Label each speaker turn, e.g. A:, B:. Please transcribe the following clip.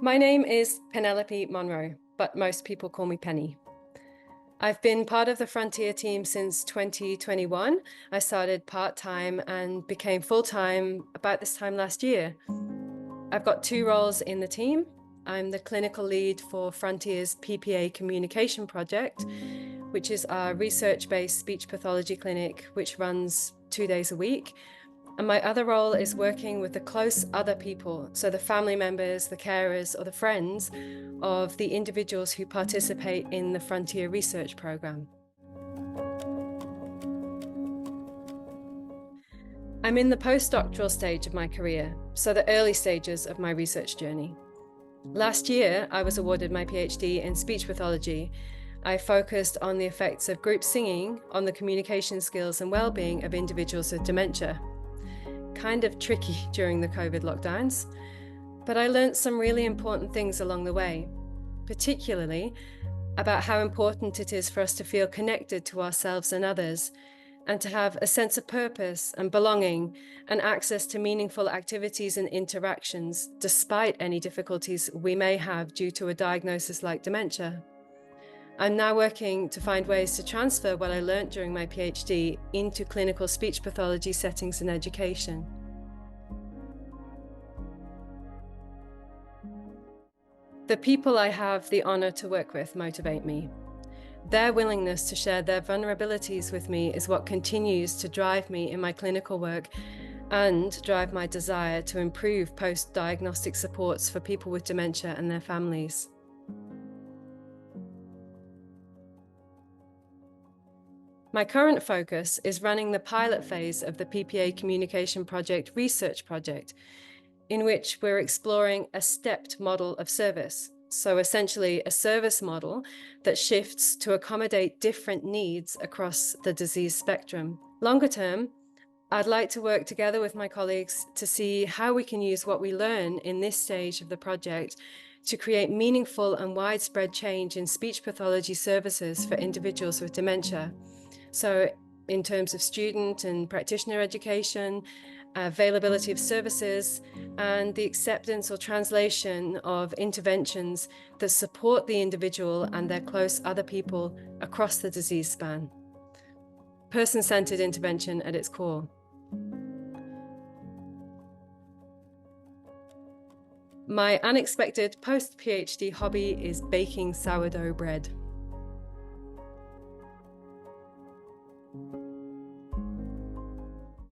A: My name is Penelope Monroe, but most people call me Penny. I've been part of the Frontier team since 2021. I started part-time and became full-time about this time last year. I've got two roles in the team. I'm the clinical lead for Frontier's PPA communication project, which is our research-based speech pathology clinic, which runs 2 days a week. And my other role is working with the close other people, so the family members, the carers, or the friends of the individuals who participate in the Frontier Research Programme. I'm in the postdoctoral stage of my career, so the early stages of my research journey. Last year, I was awarded my PhD in speech pathology. I focused on the effects of group singing on the communication skills and well-being of individuals with dementia. Kind of tricky during the COVID lockdowns, but I learned some really important things along the way, particularly about how important it is for us to feel connected to ourselves and others, and to have a sense of purpose and belonging and access to meaningful activities and interactions, despite any difficulties we may have due to a diagnosis like dementia. I'm now working to find ways to transfer what I learned during my PhD into clinical speech pathology settings and education. The people I have the honor to work with motivate me. Their willingness to share their vulnerabilities with me is what continues to drive me in my clinical work and drive my desire to improve post-diagnostic supports for people with dementia and their families. My current focus is running the pilot phase of the PPA Communication Project research project, in which we're exploring a stepped model of service. So essentially a service model that shifts to accommodate different needs across the disease spectrum. Longer term, I'd like to work together with my colleagues to see how we can use what we learn in this stage of the project to create meaningful and widespread change in speech pathology services for individuals with dementia. So in terms of student and practitioner education, availability of services, and the acceptance or translation of interventions that support the individual and their close other people across the disease span. Person-centered intervention at its core. My unexpected post-PhD hobby is baking sourdough bread.